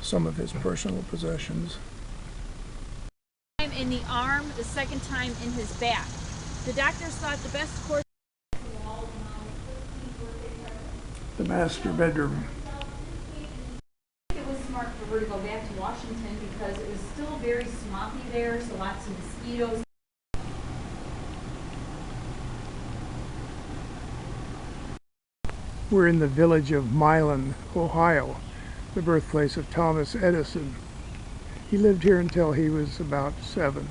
some of his personal possessions. In the arm, the second time in his back. The doctors thought the best course. The master bedroom. It was smart for her to go back to Washington because it was still very swampy there, so lots of mosquitoes. We're in the village of Milan, Ohio, the birthplace of Thomas Edison. He lived here until he was about 7.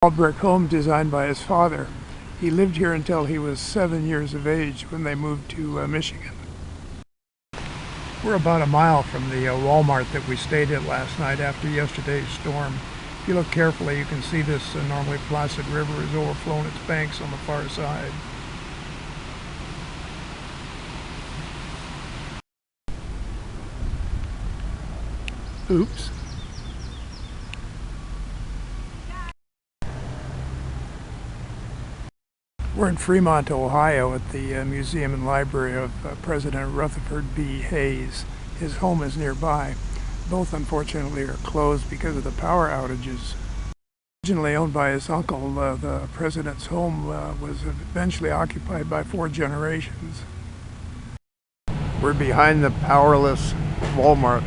All brick home designed by his father. He lived here until he was 7 years of age when they moved to Michigan. We're about a mile from the Walmart that we stayed at last night after yesterday's storm. If you look carefully, you can see this normally placid river has overflown its banks on the far side. Oops. We're in Fremont, Ohio at the Museum and Library of President Rutherford B. Hayes. His home is nearby. Both unfortunately are closed because of the power outages. Originally owned by his uncle, the president's home was eventually occupied by 4 generations. We're behind the powerless Walmart.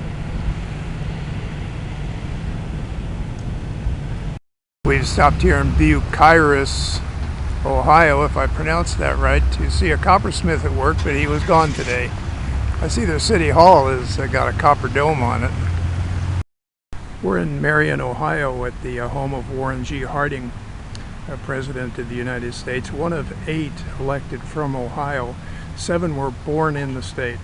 We stopped here in Bucyrus, Ohio, if I pronounced that right, to see a coppersmith at work, but he was gone today. I see their city hall has got a copper dome on it. We're in Marion, Ohio at the home of Warren G. Harding, President of the United States, one of 8 elected from Ohio. 7 were born in the state.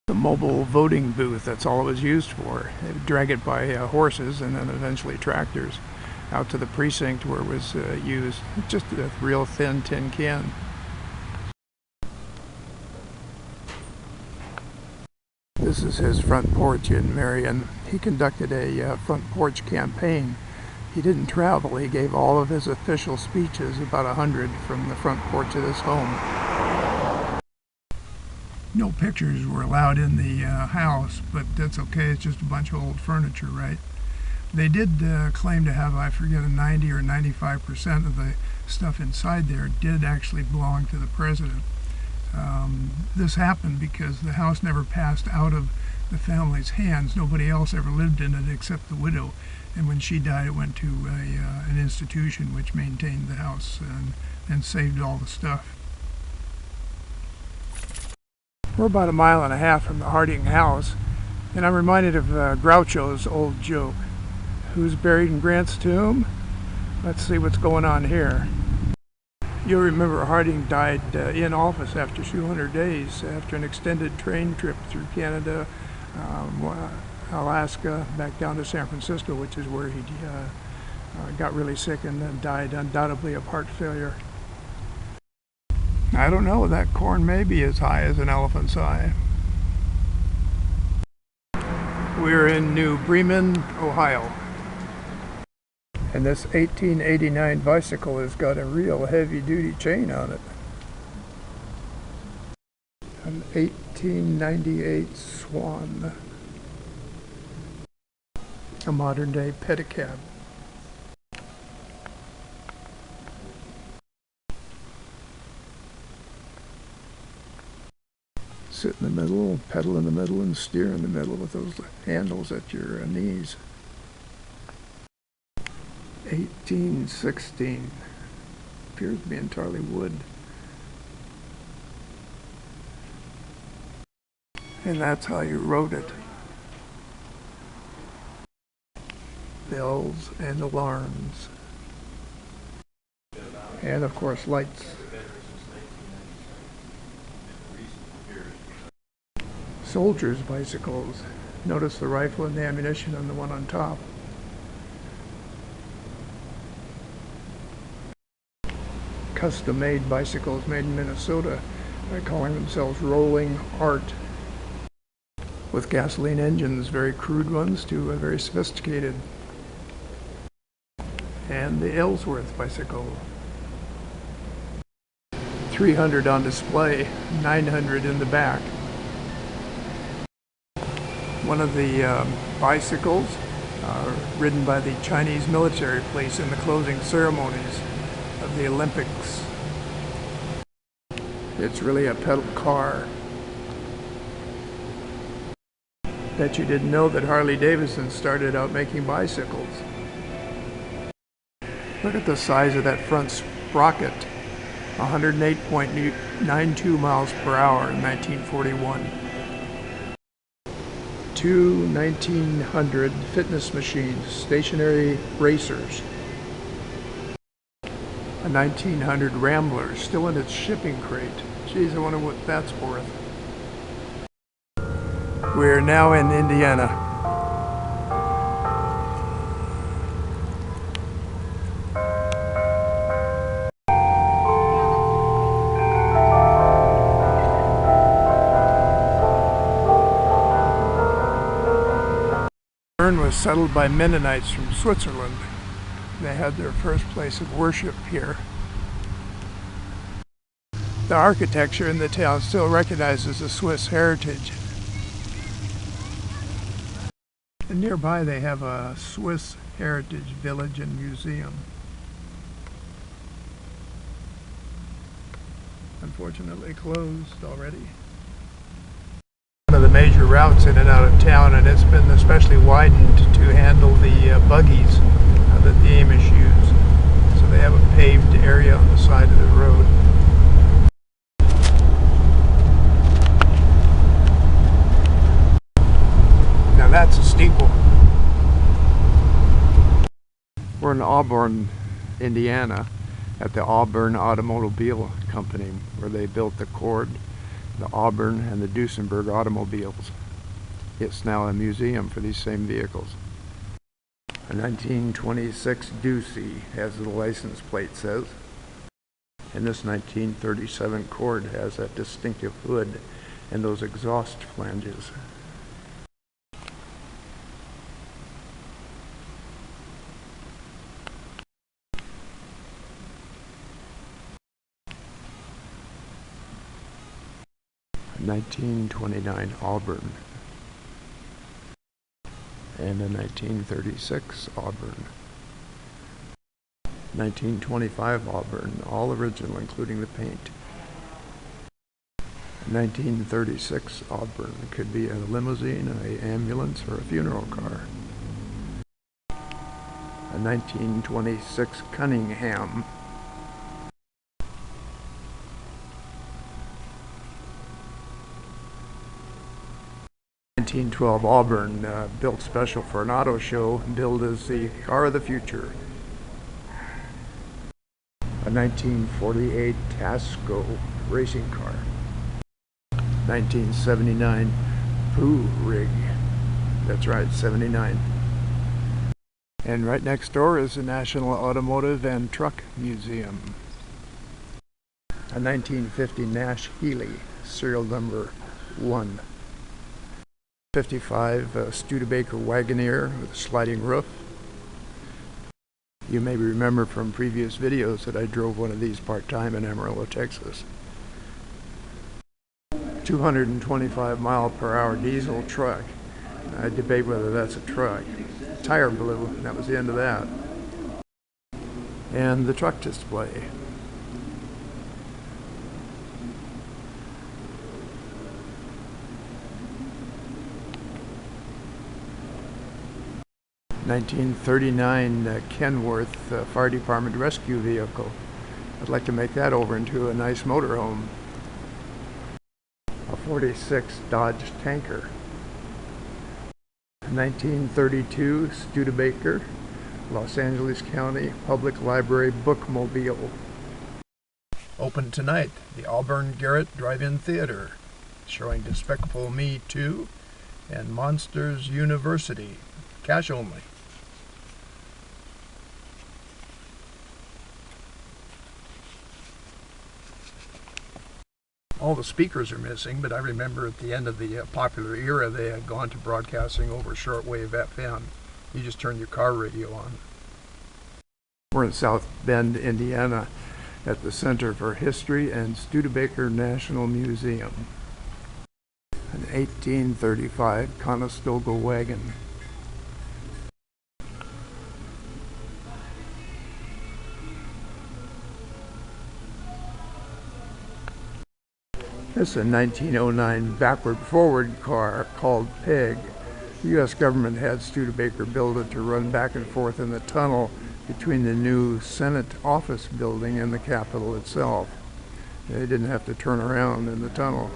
The mobile voting booth, that's all it was used for. They would drag it by horses and then eventually tractors out to the precinct where it was used. Just a real thin tin can. This is his front porch in Marion. He conducted a front porch campaign. He didn't travel. He gave all of his official speeches, about 100, from the front porch of his home. No pictures were allowed in the house, but that's okay. It's just a bunch of old furniture, right? They did claim to have, I forget, a 90 or 95% of the stuff inside there did actually belong to the president. This happened because the house never passed out of the family's hands. Nobody else ever lived in it except the widow. And when she died, it went to an institution which maintained the house and saved all the stuff. We're about a mile and a half from the Harding house, and I'm reminded of Groucho's old joke. Who's buried in Grant's tomb? Let's see what's going on here. You'll remember Harding died in office after 200 days after an extended train trip through Canada, Alaska, back down to San Francisco, which is where he got really sick and then died, undoubtedly of heart failure. I don't know, that corn may be as high as an elephant's eye. We're in New Bremen, Ohio. And this 1889 bicycle has got a real heavy-duty chain on it. An 1898 Swan. A modern-day pedicab. Sit in the middle, pedal in the middle, and steer in the middle with those handles at your knees. 1816. Appears to be entirely wood. And that's how you wrote it. Bells and alarms. And of course lights. Soldiers' bicycles. Notice the rifle and the ammunition on the one on top. Custom-made bicycles made in Minnesota by calling themselves Rolling Art. With gasoline engines, very crude ones to very sophisticated. And the Ellsworth bicycle. 300 on display, 900 in the back. One of the bicycles ridden by the Chinese military police in the closing ceremonies of the Olympics. It's really a pedal car. Bet you didn't know that Harley Davidson started out making bicycles. Look at the size of that front sprocket. 108.92 miles per hour in 1941. Two 1900 fitness machines, stationary racers. A 1900 Rambler, still in its shipping crate. Geez, I wonder what that's worth. We're now in Indiana. Bern was settled by Mennonites from Switzerland. They had their first place of worship here. The architecture in the town still recognizes the Swiss heritage. And nearby they have a Swiss heritage village and museum. Unfortunately closed already. One of the major routes in and out of town, and it's been especially widened to handle the buggies that the Amish use. So they have a paved area on the side of the road. Now that's a steeple. We're in Auburn, Indiana, at the Auburn Automobile Company, where they built the Cord, the Auburn, and the Duesenberg automobiles. It's now a museum for these same vehicles. A 1926 Ducey, as the license plate says. And this 1937 Cord has that distinctive hood and those exhaust flanges. A 1929 Auburn. And a 1936 Auburn. 1925 Auburn, all original, including the paint. A 1936 Auburn could be a limousine, an ambulance, or a funeral car. A 1926 Cunningham. 1912 Auburn, built special for an auto show, billed as the car of the future. A 1948 Tasco racing car. 1979 Pooh rig. That's right, 79. And right next door is the National Automotive and Truck Museum. A 1950 Nash Healy, serial number 1. 55 Studebaker Wagoneer with a sliding roof. You may remember from previous videos that I drove one of these part-time in Amarillo, Texas. 225 mile per hour diesel truck. I debate whether that's a truck. Tire blew, and that was the end of that. And the truck display. (1939) Kenworth Fire Department rescue vehicle. I'd like to make that over into a nice motorhome. A 46 Dodge Tanker. 1932 Studebaker, Los Angeles County Public Library bookmobile. Open tonight, the Auburn Garrett Drive-In Theater, showing Despicable Me 2 and Monsters University. Cash only. All the speakers are missing, but I remember at the end of the popular era they had gone to broadcasting over shortwave FM. You just turn your car radio on. We're in South Bend, Indiana, at the Center for History and Studebaker National Museum. An 1835 Conestoga wagon. This is a 1909 backward-forward car called Peg. The U.S. government had Studebaker build it to run back and forth in the tunnel between the new Senate office building and the Capitol itself. They didn't have to turn around in the tunnel.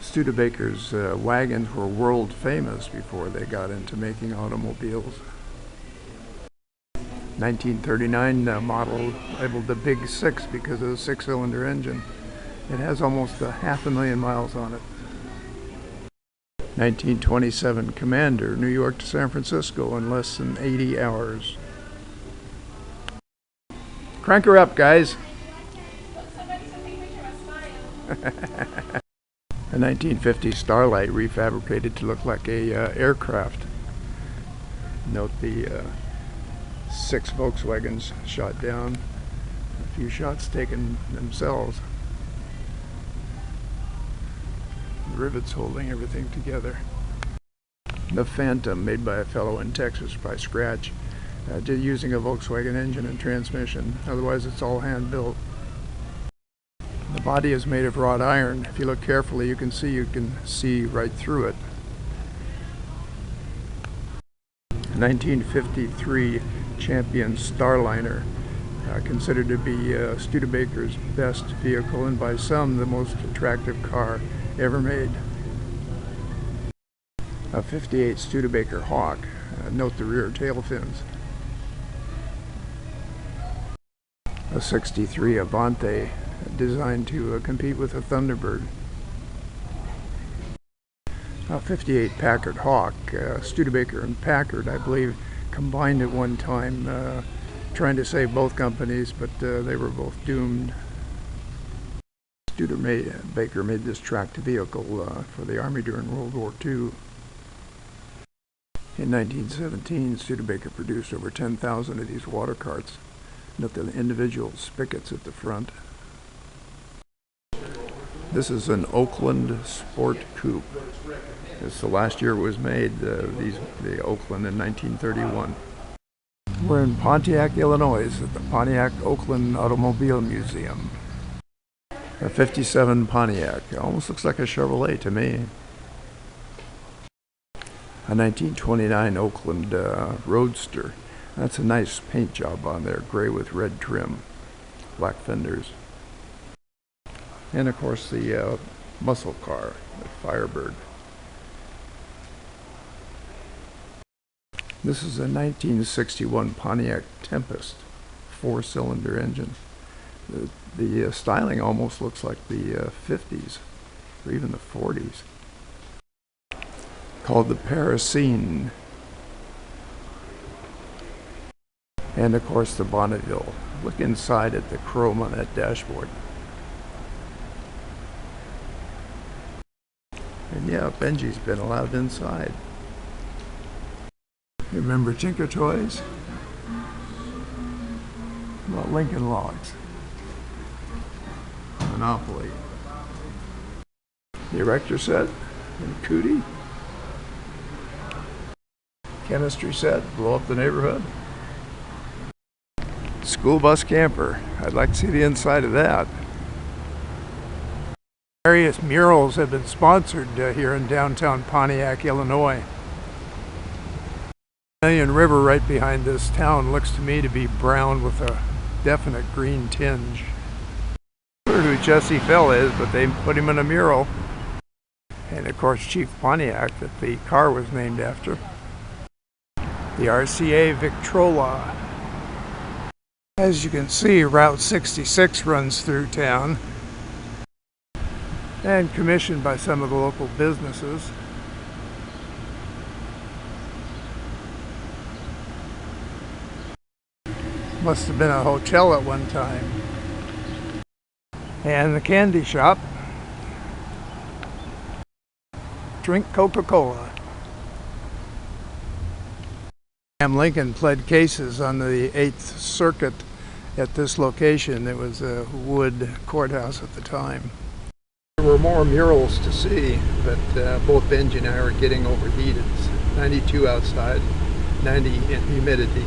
Studebaker's wagons were world famous before they got into making automobiles. 1939 model labeled the Big Six because of the six-cylinder engine. It has almost 500,000 miles on it. 1927 Commander, New York to San Francisco in less than 80 hours. Crank her up, guys. A 1950 Starlight refabricated to look like a aircraft. Note the 6 Volkswagens shot down, a few shots taken themselves. The rivets holding everything together. The Phantom, made by a fellow in Texas by scratch, using a Volkswagen engine and transmission. Otherwise it's all hand built. The body is made of wrought iron. If you look carefully, you can see right through it. 1953 Champion Starliner, considered to be Studebaker's best vehicle and by some the most attractive car ever made. A 58 Studebaker Hawk. Note the rear tail fins. A 63 Avante, designed to compete with a Thunderbird. A 58 Packard Hawk. Studebaker and Packard, I believe, combined at one time, trying to save both companies, but they were both doomed. Studebaker made this tracked vehicle for the Army during World War II. In 1917, Studebaker produced over 10,000 of these water carts. Note the individual spigots at the front. This is an Oakland Sport Coupe. It's the last year it was made, the Oakland in 1931. We're in Pontiac, Illinois, at the Pontiac Oakland Automobile Museum. A 57 Pontiac. Almost looks like a Chevrolet to me. A 1929 Oakland Roadster. That's a nice paint job on there, gray with red trim, black fenders. And of course the muscle car, the Firebird. This is a 1961 Pontiac Tempest, 4-cylinder engine. The styling almost looks like the 50s, or even the 40s. Called the Parisienne. And of course the Bonneville. Look inside at the chrome on that dashboard. And yeah, Benji's been allowed inside. You remember Tinker Toys? About Lincoln Logs. Monopoly. The erector set and Cootie. Chemistry set, blow up the neighborhood. School bus camper. I'd like to see the inside of that. Various murals have been sponsored here in downtown Pontiac, Illinois. The Million River right behind this town looks to me to be brown with a definite green tinge. I wonder who Jesse Fell is, but they put him in a mural. And of course Chief Pontiac, that the car was named after. The RCA Victrola. As you can see, Route 66 runs through town, and commissioned by some of the local businesses. Must have been a hotel at one time. And the candy shop. Drink Coca-Cola. Abraham Lincoln pled cases on the 8th Circuit at this location. It was a wood courthouse at the time. There were more murals to see, but both Benji and I were getting overheated. It's 92 outside, 90 in humidity.